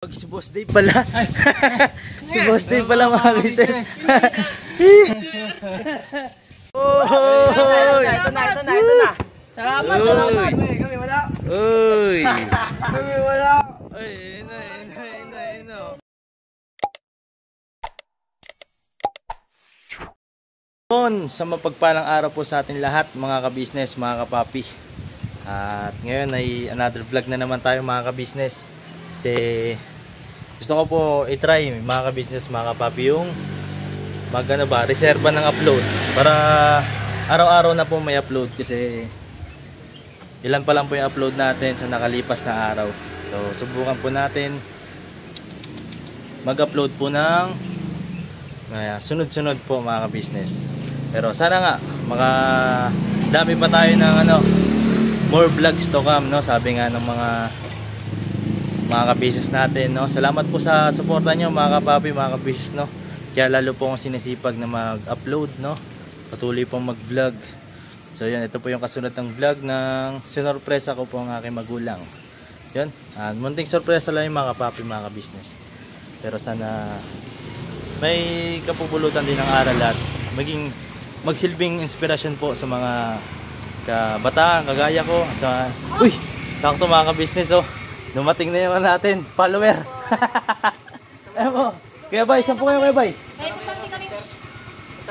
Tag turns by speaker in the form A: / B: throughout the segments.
A: Si Boss Dave pala. Si Boss Dave pala mga business. Oh!
B: Ito na. Salamat. Kami wala.
A: Uy!
B: Kami wala.
A: Ay, ino. Sa mapagpalang araw po sa ating lahat mga ka-business, mga kapapi. At ngayon ay another vlog na naman tayo mga ka-business. Kasi gusto ko po i-try mga ka-business, mga kapapi, yung reserva ng upload para araw-araw na po may upload, kasi ilan pa lang po yung upload natin sa nakalipas na araw. So subukan po natin mag-upload po ng sunod-sunod po mga ka-business. Pero sana nga dami pa tayo ng more vlogs to come, no? Sabi nga ng mga ka-business natin, no? Salamat po sa suporta nyo mga kapapi, mga ka-business, no? Kaya lalo po akong sinisipag na mag-upload, no? Patuloy pong mag-vlog. So yun, ito po yung kasunod ng vlog ng sinorpresa ko po ang aking magulang. Yun, munting sorpresa lang yung mga kapapi, mga ka-business. Pero sana may kapupulutan din ng aral at magsilbing inspirasyon po sa mga kabataan kagaya ko. At saka, uy, sakto mga ka-business, oh, dumating na yung natin, follower. Ayan po, Kuya Bay, saan po kayo Kuya Bay?
B: Punta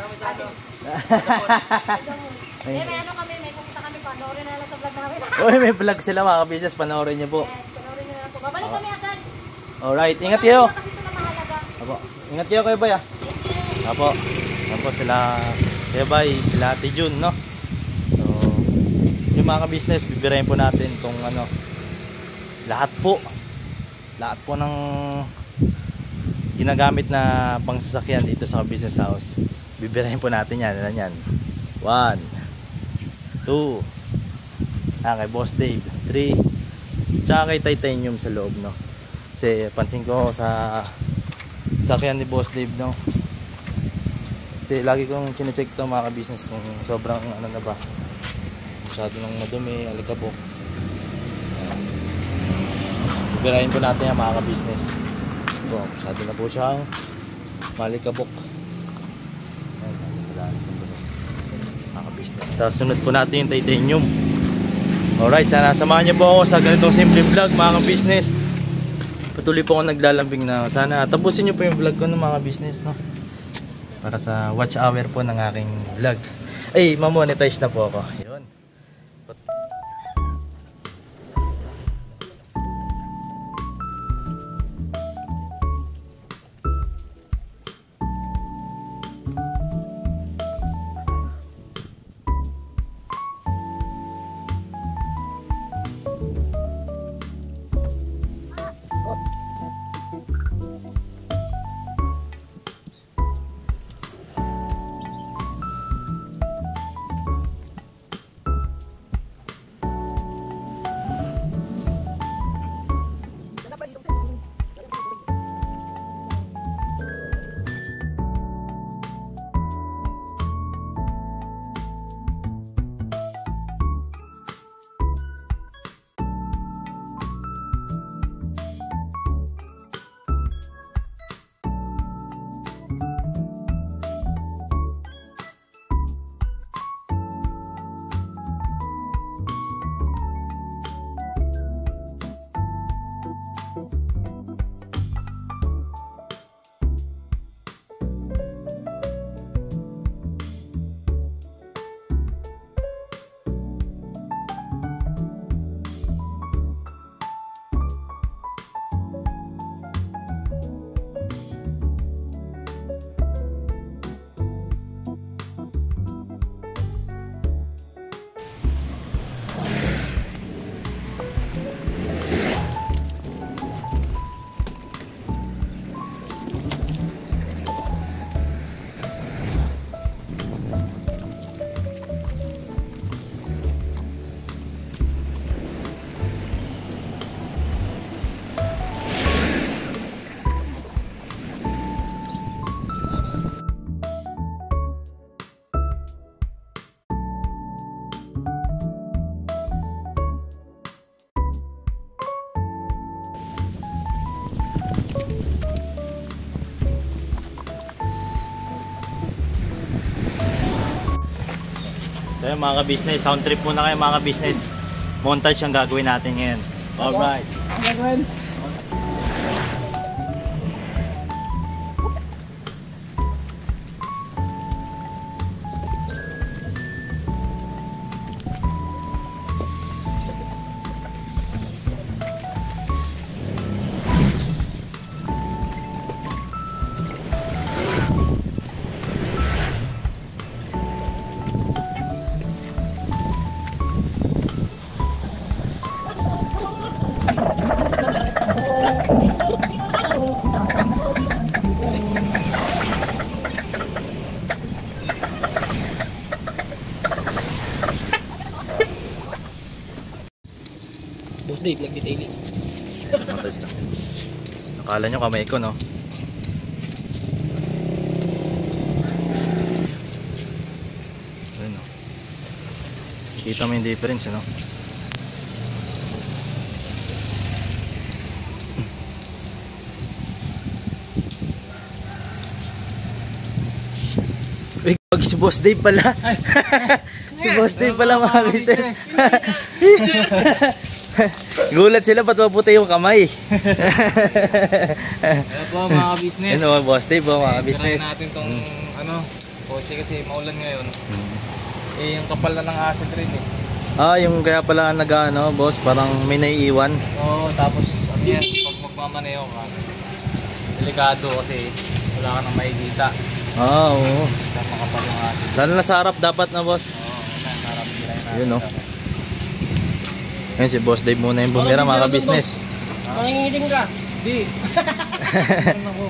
B: kami sa ano.
C: May pupunta kami, panoorin na lang sa vlog namin.
A: Uy, may vlog sila mga ka-business, panoorin nyo po.
C: Yes, panoorin nyo na lang po. Babalik kami agad.
A: Alright, ingat kayo.
C: Kasi ito na mahalaga.
A: Apo, ingat kayo Kuya Bay, ah. Apo, yan po sila Kuya Bay, sila Ate June, no? So, yung mga ka-business, bibirahin po natin kung lahat po ng ginagamit na pangsasakyan dito sa business house. Bibirahin po natin yan. 1, 2, kay Boss Dave, 3, tsaka kay Titanium sa loob, no? Kasi pansin ko sa sakyan ni Boss Dave, no? Kasi lagi kong chinecheck to mga ka-business kung sobrang na ba, masyado nang madumi, alikabok. Bibirahin po natin yan mga ka-business. So, masyado na po siyang malikabok. Mga ka-business. Tapos sunod po natin yung Titanium. Alright, sana samahan niyo po ako sa ganitong simple vlog mga ka-business. Patuloy po ako naglalambing na sana tapusin niyo po yung vlog ko ng mga business, no? Para sa watch hour po ng aking vlog. Ay, mamonetize na po ako. Yun. So yun mga ka-business, sound trip muna kayo mga ka-business. Montage ang gagawin natin ngayon. Alright.
B: Boss Dave, nag-detailing.
A: Montage lang. Nakala nyo kamay ko, no? Ayun, no? Kita mo yung difference, no? Pag si Boss Dave pala. Si Boss Dave pala mga business. Gulat sila ba't maputi yung kamay.
D: Kaya po mga business.
A: Ano Boss Dave po mga business.
D: Try natin tong kotse kasi maulan ngayon. Eh yung kapal na ng acid rin eh.
A: Ah, yung kaya pala nag-ano boss, parang may naiiwan.
D: Oo, tapos ano yan, pag magmamaneho ka, delikado kasi wala ka nang makikita.
A: Ah, oo.
D: Kaya makapal yung acid.
A: Lalo na sa harap dapat na boss.
D: Oo, sarap nila natin.
A: Yun, no? Ngayon si Boss Dave muna yung bumira mga ka-business.
B: Mangingitim ka.
D: Hindi. Ano ako?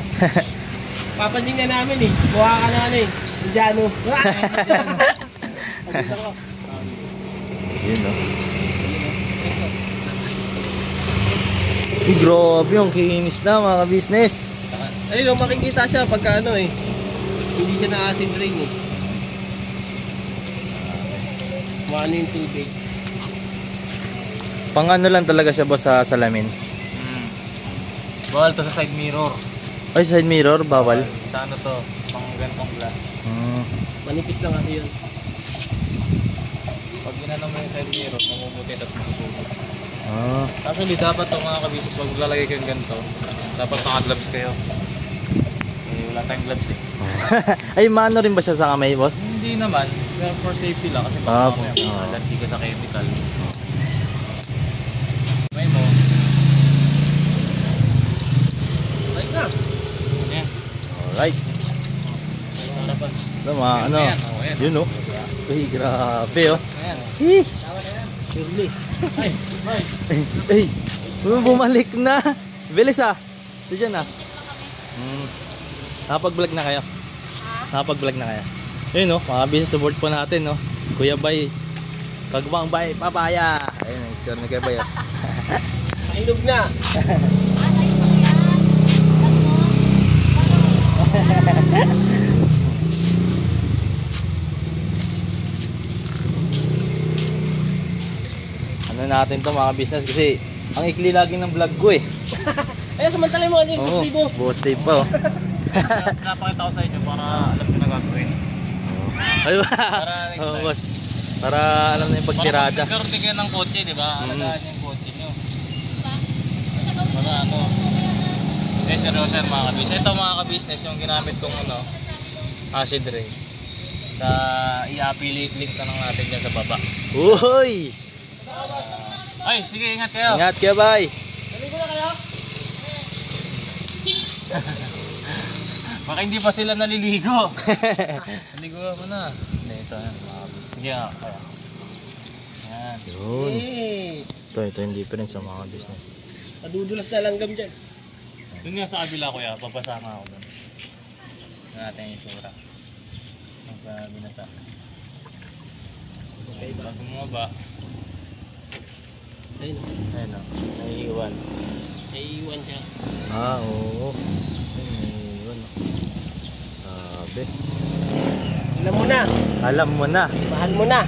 B: Papansin na namin eh. Mukha ka na ano eh. Indiano.
A: Yun, no? Uy, grabe yung kinis na mga ka-business.
B: Ayun, makikita siya pagka ano eh. Hindi siya na acid rain eh. Maano yung tubig.
A: Pang ano lang talaga siya boss sa salamin.
D: Bawal to sa side mirror.
A: Ay, side mirror, bawal.
D: Sa ano to, pang gantong glass.
B: Manipis lang kasi yun.
D: Pag ginano mo yung side mirror, mamumuti tapos masusugat.
A: Ah.
D: Actually, dapat to mga kabisis, pag maglalagay kayo ng ganito, dapat naka-gloves kayo. Eh, wala tayong gloves eh.
A: Ay, mano rin ba siya sa kamay, boss?
D: Hindi naman, pero for safety lang kasi
A: Ah,
D: baka mamaya allergy ka sa chemical. May mo.
B: Right na.
D: Ayan.
A: Alright.
D: Sa harapan.
A: Tama, ano?
D: Ayan, oh, ayan.
A: Yun, no? Uy, grabe, oh.
D: Ayan.
A: Hih!
B: Surely.
D: Ay, ay.
A: Ay, bumalik na. Bilis ah. Ito dyan ah. Nakapag-vlog na kayo? Nakapag-vlog na kayo? Ayun no, mga business support po natin no. Kuya Bay. Kagubang Bay, papaya. Ayun, nag-score na Kuya Bay.
B: Mainog na.
A: Ano natin to mga business kasi ang ikli lagi ng vlog ko eh.
B: Ayun, samantalay mo ano yung
A: Oo,
B: Boss Dave mo.
A: Boss Dave pa oh.
D: Napakita ko sa inyo para alam ko na gagawin.
A: Ayun.
D: Para next
A: Oo,
D: time.
A: boss. Para alam na yung pagtirada.
D: Para pag nagkaroon din kayo ng kotse, di ba? Alagaan yung kotse nyo. Para ano. Eh, seryoso yan mga kabisnes. Ito mga kabisnes, yung ginamit kong ano, acid rain. I-affiliate link na lang natin dyan sa baba.
A: Uy!
D: Ay, sige, ingat kayo.
A: Ingat Kuya Bay.
B: Naligo na kayo?
D: Baka hindi pa sila naliligo. Naligo mo na. Hindi, ito yan mga kabisnes. Sige nga, kaya. Yan.
A: Yun.
B: Eh.
A: Ito yung difference sa mga business.
B: Madudulas na langgam dyan.
D: Doon nga sa kabila kuya, papasama ako doon. Tignan natin yung itsura. Binasa. Okay, bago mo ba?
B: Ayun.
A: Ayun o, naiiwan.
B: Naiiwan siya.
A: Ah, oo. Ayun, naiiwan o. Sabi.
B: Alam mo na.
A: Alam mo na.
B: Mahal mo na.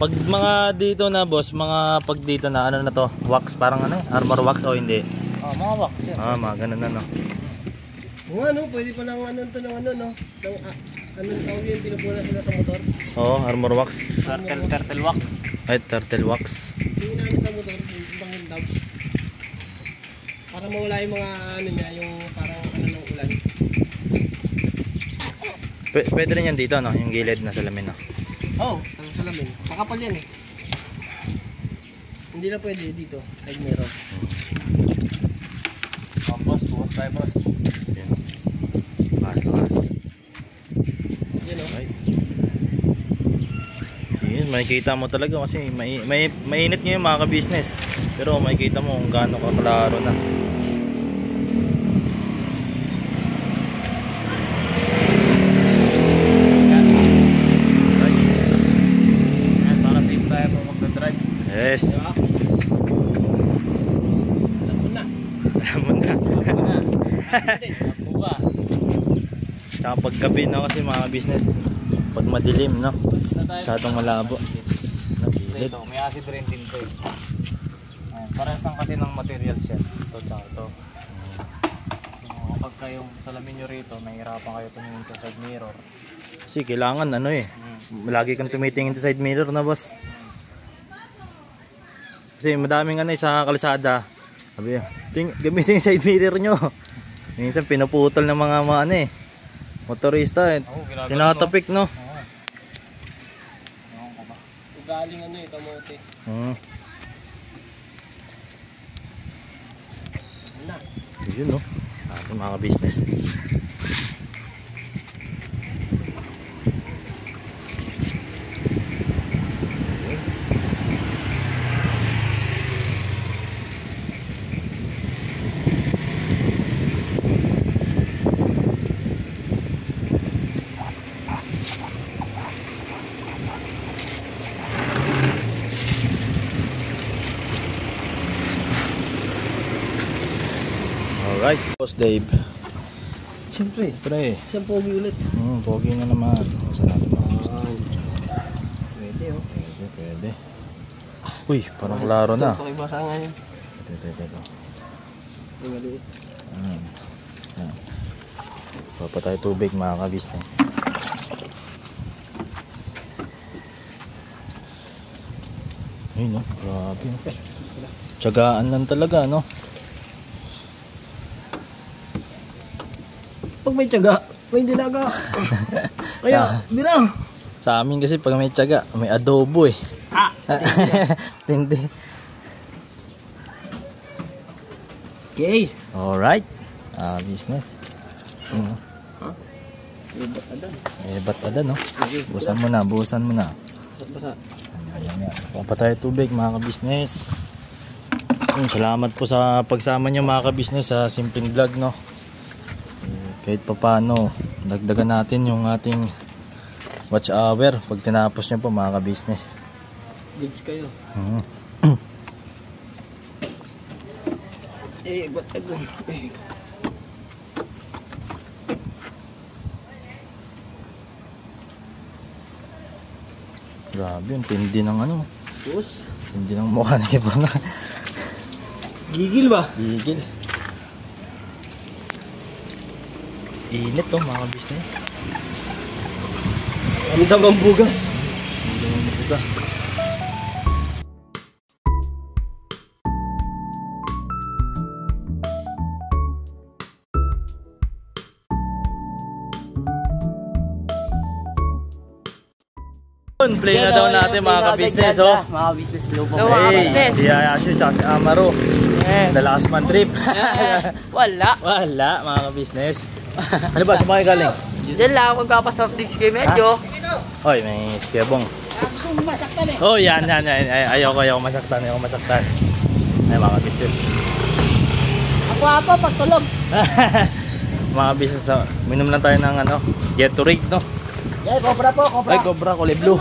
A: Pag mga dito na boss, mga pag dito na ano na to, wax parang ano, armor wax o hindi?
D: Oh, mga wax yan.
A: Ah, mga ganun na no.
B: Oo ano, pwede pa ng ano to ng ano no. Ng Anong tawag yun? Pinupunan sila sa motor?
A: Oo, armor wax.
D: Turtle wax.
A: Ay, turtle wax.
B: Yung inaano sa motor, yung bangin daw. Para mawala yung mga ano niya, yung parang ano ng ulan.
A: Pwede rin yan dito, no? Yung gilid na salamin, no?
B: Oo, ang salamin. Makapal yan eh. Hindi na pwede dito, side mirror.
D: Boss, bukas tayo boss.
A: Yan. Lakas.
B: Yan o.
A: Right. Yun, makikita mo talaga kasi mainit ngayon mga ka-business. Pero makikita mo kung gaano kaklaro na.
D: Yan, para safe tayo po magdadrive.
A: Yes.
B: Diba? Alam mo na.
A: Alam mo na.
D: Buka.
A: Tsaka paggabi na kasi mga business. Pag madilim, no? Masyadong malabo.
D: Ito, may acid rain din to eh. Ayan, parehas lang kasi ng materials yan. Ito tsaka ito. So, kapag kayong salamin nyo rito, nahihirapan kayo tumingin sa side mirror.
A: Kasi kailangan ano eh. Lagi kang tumitingin sa side mirror na boss. Kasi madaming ano eh sa kalsada. Sabi gamitin yung side mirror nyo. Minsan pinuputol ng mga ano eh. Motorista eh. Tinatapik no.
B: Ugaling ano eh, kamote. Na.
A: Yun no. Ating mga business. Alright, Boss Dave.
B: Siyempre,
A: Pre,
B: isang pogi ulit.
A: pogi na naman. Sarap na.
B: Pwede oh.
A: Pwede. Uy, parang klaro na.
B: Ito, iba sa nga yun.
A: Ito.
B: Ay, maliit.
A: Yan. Papa tayo tubig mga ka-business. Ayun no, grabe. Tiyagaan lang talaga no.
B: Pag may tiyaga, may dilaga. Kaya, bilang.
A: Sa amin kasi pag may tiyaga, may adobo eh. Tindi.
B: Okay.
A: Alright. Business. Ba't ada no? Buhusan mo na.
B: Basa.
A: Ayan. Papa tayo tubig mga ka-business. Salamat po sa pagsama nyo mga ka-business sa simpleng vlog no. Kahit pa paano, dagdagan natin yung ating watch hour pag tinapos nyo po mga ka-business.
B: Goods kayo. Ba't ito?
A: Grabe, yung tindi ng ano.
B: Tapos?
A: Tindi ng mukha na kipa na.
B: Gigil ba?
A: Gigil. Init to mga business.
B: Ang damang buga.
A: Play na daw natin mga ka-business oh.
B: Mga business lobo.
A: Hey, si Ayashu tsaka si Amaro.
E: Yes.
A: The last man trip.
E: Wala.
A: Wala mga ka-business. Ano ba? Saan kayo galing?
E: Diyan lang ako magpapasoft drinks kayo medyo.
A: Oy, may skebong.
B: Gusto mo masaktan eh.
A: Oh, yan. Ayoko masaktan. Ay, mga business.
E: Ako apa pagtulog.
A: Mga business, minum lang tayo ng ano, Gatorade, no?
B: Yeah, cobra po, cobra.
A: Ay, cobra, kulay blue.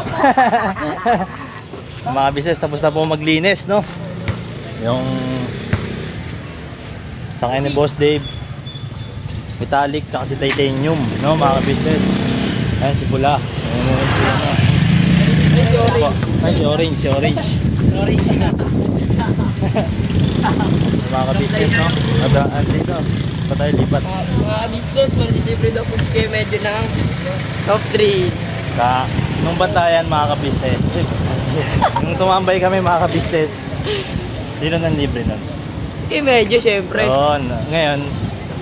A: Mga business, tapos na po maglinis, no? Yung sakay ni Boss Dave, metallic, tsaka si titanium, no? Mga business. Ayan, si Bula. Ayan, si ano. Ay, si orange. Mga business, no? At dito. pa tayo lipat.
E: Mga business, manlilibre daw po si Kuya Medyo ng soft drinks.
A: Nung bantayan mga ka-business. Nung tumambay kami mga ka-business. Sino nang libre nun?
E: Si Kuya Medyo, syempre.
A: Ngayon,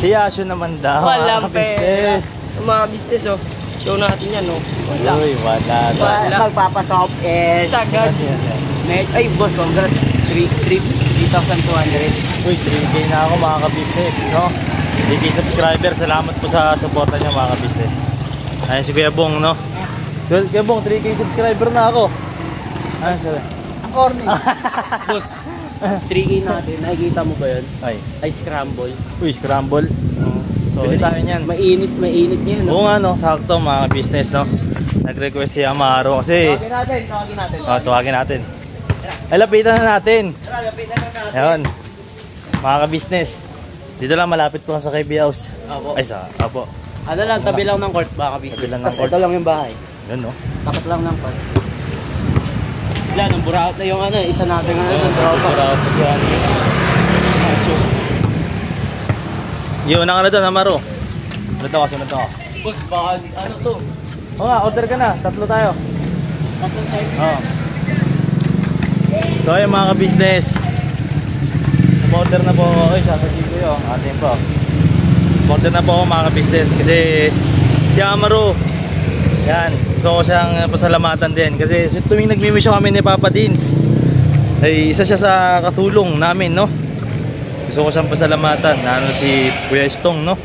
A: si Yasho naman daw mga
E: Walang
A: ka-business.
E: pera. Mga business, oh. Show natin yan, oh. Wala.
A: Uy, wala.
E: Wala.
B: Magpapasoft is...
E: Sagad.
B: Ay, boss, congrats. 3,200.
A: Uy, 3K na ako mga ka-business, no? 3K subscriber, salamat po sa suporta niyo mga ka-business. Ayan si Kuya Bong, no? Kuya Bong, 3K subscriber na ako. Ayan sila.
B: Corny. Boss, 3K natin. Nakikita mo ba yun?
A: Ay,
B: scramble.
A: uy, scramble. Pili tayo niyan.
B: Mainit niya, no?
A: Oo nga, no? Sakto mga ka-business, no? Nag-request si Amaro kasi...
B: Tawagin natin.
A: Tuwagin natin. Ay, lapitan na natin.
B: Lapitan na natin.
A: Ayun. Mga ka-business. Dito lang malapit po sa KB House.
B: Opo.
A: Ay, Apo.
B: Ano lang, tabi lang ng court, baka business.
A: Tabi lang ng
B: Tapos
A: court.
B: ito lang yung bahay.
A: Yun, no?
B: Tapat lang ng court. Sila, nung buraot na yung isa natin ng tropa.
A: Buraot na siya. Yun na ka na doon, Amaro. Sunod ako.
B: Boss, baka ano to?
A: Oo nga, order ka na. 3 tayo.
B: Tatlong tayo.
A: Oo. So ayun mga ka-business. Order na po ako. Ay, sasabihin ko yun. Atin po. Order na po ako mga ka-business. Kasi si Amaro, yan, gusto ko siyang pasalamatan din. Kasi tuwing nagmimisyon kami ni Papa Dins, ay isa siya sa katulong namin, no? Gusto ko siyang pasalamatan. Si Kuya Estong, no?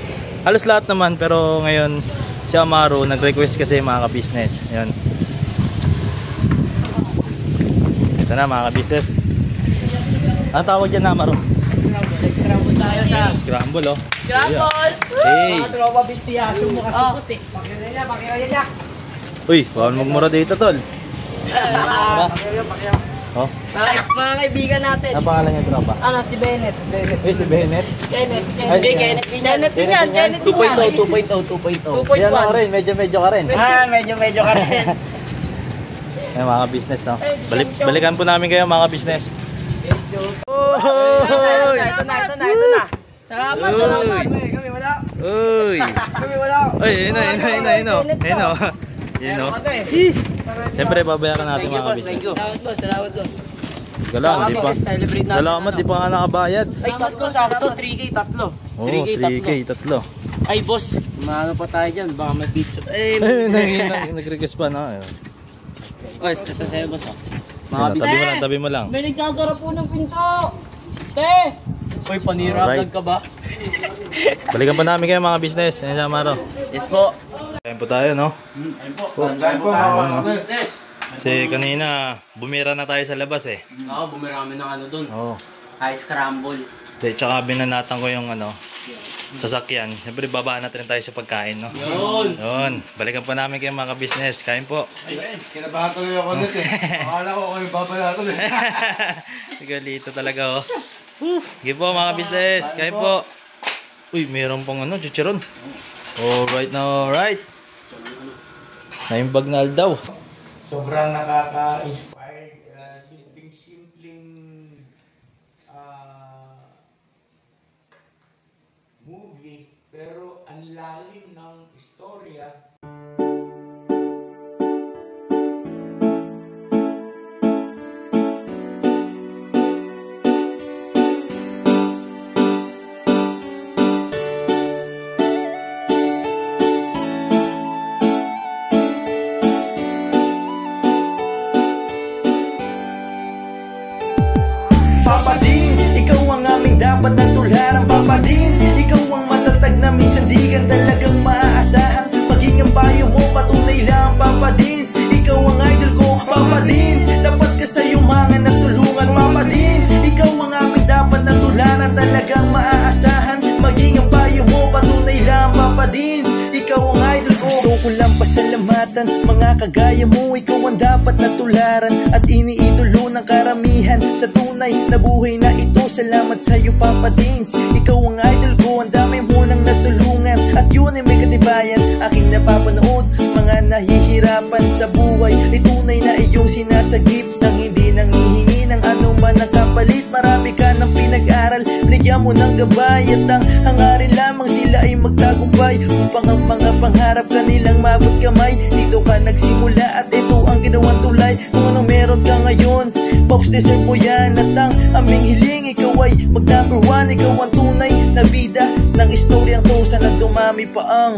A: Halos lahat naman, pero ngayon si Amaro nag-request kasi mga ka-business. Yan. Ito na mga ka-business. Ano tawag dyan, Amaro?
B: Scramble tayo sa...
A: Scramble, oh.
E: Scramble!
A: Hey!
B: Mga tropa bits si Yasho mo kasi puti. Pakilala niya.
A: Uy, bawal magmura dito, tol. Oh,
E: Mga kaibigan natin.
A: ano pangalan niya, tropa?
E: Ano, si Bennett.
A: Uy, si Bennett.
E: Kenneth.
A: Ay,
E: Kenneth din yan. Kenneth din yan. Kenneth din
B: 2.0.
E: 2.1.
A: Yan ako rin, medyo ka rin.
B: Medyo ka rin.
A: Ay, mga business, no? Balikan po namin kayo, mga business. Oh!
E: Ito na. Salamat.
B: Kami wala.
A: Uy!
B: Kami wala.
A: Uy, yun o. Siyempre, babayaran natin mga business.
E: Salamat, boss.
A: Salamat, di pa.
B: Celebrate natin.
A: Salamat, di pa nga nakabayad.
B: Ay, tatlo sakto. 3K, tatlo.
A: Oo, 3K, tatlo.
B: Ay, boss. Maano pa tayo dyan. Baka may pizza.
A: Nag-request pa na.
B: Boss, ito sa'yo, boss. Mga
A: Tabi mo lang.
E: May nagsasara po ng pinto. Te!
B: Uy, panira
A: Alright.
B: vlog ka ba?
A: Balikan pa namin kayo mga business. Yan siya, Amaro.
B: Yes po.
A: Kain po tayo, no?
F: Kain po mga
B: Business.
A: Kasi kanina, bumira na tayo sa labas eh.
B: Oo, bumira kami ng ano dun.
A: Oo.
B: High scramble.
A: Tsaka binanatan ko yung sasakyan. Siyempre, babaan natin tayo sa pagkain, no? Yun. Balikan pa namin kayo mga business. Kain po.
F: Kinabahan tuloy ako nito eh. Akala ko yung babalato eh.
A: Galito talaga, oh. Sige po mga business. Kain po. Uy, meron pang chicharon. Alright na, alright. Naimbag na daw.
F: Sobrang nakaka-inspired. Simpleng movie. Pero ang lalim ng istorya.
G: Papa Dins, ikaw ang aming dapat na tularan. Papa Dins, ikaw ang matatag na minsan di ka talagang maaasahan. Maging ang payo mo, patunay lang Papa Dins. Ikaw ang idol ko, Papa Dins. Dapat ka sa yumangan na tulungan, Papa Dins. Ikaw ang aming dapat na tularan, talagang maaasahan. Maging ang payo mo, patunay lang Papa Dins. Ikaw ang idol ko. Gusto ko lang pasalamatan, mga kagaya mo. Ikaw ang dapat na tularan at iniidolo ng karamihan sa tunay na buhay na ito. Salamat sa'yo Papa Dins. Ikaw ang idol ko, ang dami mo nang natulungan. At yun ay may katibayan, aking napapanood. Mga nahihirapan sa buhay, ay tunay na iyong sinasagip. Nang hindi nang hihingi ng anuman ang kapalit. Marami ka ng pinag-aral, binigyan bigyan mo ng gabay. At ang hangarin lamang sila ay magtagumpay, upang ang mga pangarap kanilang mabot kamay. Dito ka nagsimula at ito ang ginawang tulay. Kung anong meron ka ngayon, Pops, deserve mo yan. At ang aming hiling, ikaw ay mag number 1. Ikaw ang tunay na bida ng istoryang to. Sana dumami pa ang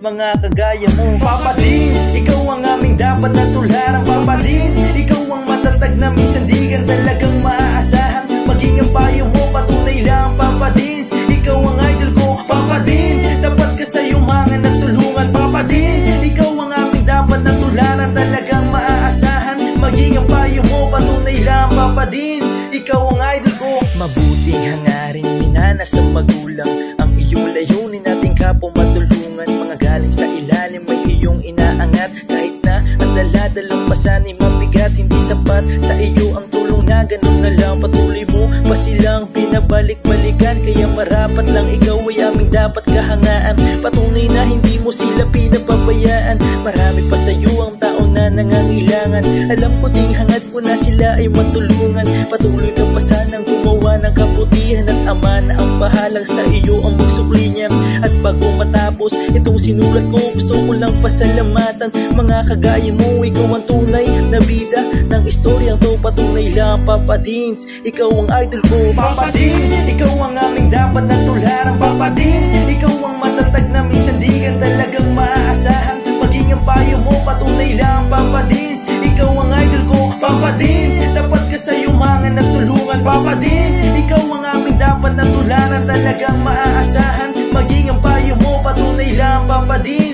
G: mga kagaya mo. Papa Dins, ikaw ang aming dapat na tularan. Papa Dins, ikaw ang matatag na minsan di ka talagang maaasahan. Maging ang payo mo, patunay lang. Papa Dins, ikaw ang idol ko. Papa Dins, dapat ka sa yumangan at tulungan. Papa Dins, ikaw ang aming dapat na tularan. Talagang maaasahan. Maging ang payo mo, patunay lang. Papa Dins, ikaw ang idol ko. Mabuting hangarin, minana sa magulang. Ang iyong layunin nating kapwa matulungan. Mga galing sa ilalim may iyong inaangat. Kahit na ang daladalang pasan ay mabigat, hindi sapat sa iyo ang tulong na ganun na lang. Patuloy mo pa silang pinabalik-balikan, kaya marapat lang ikaw ay aming dapat kahangaan. Patunay na hindi mo sila pinapabayaan. Marami pa sa iyo ang tao na nangangailangan. Alam ko ding hangad mo na sila ay matulungan. Patuloy ka pa sanang gumawa ng kabutihan, at ama na ang bahalang sa iyo ang magsukli niya. At bago matapos itong sinulat ko, gusto ko lang pasalamatan mga kagaya mo. Ikaw ang tunay na bida ng istoryang to. Patunay lang, Papa Dins, ikaw ang idol ko. Papa Dins, ikaw ang aming dapat na tularan. Papa Dins, ikaw ang matatag na minsan di ka talagang maaasahan. Maging ang payo mo, patunay lang. Papa Dins, ikaw ang idol ko. Papa Dins, dapat ka sa yumangan at tulungan. Papa Dins, ikaw ang aming dapat na tularan. Talagang maaasahan. Maging ang payo mo, patunay lang. Papa Dins,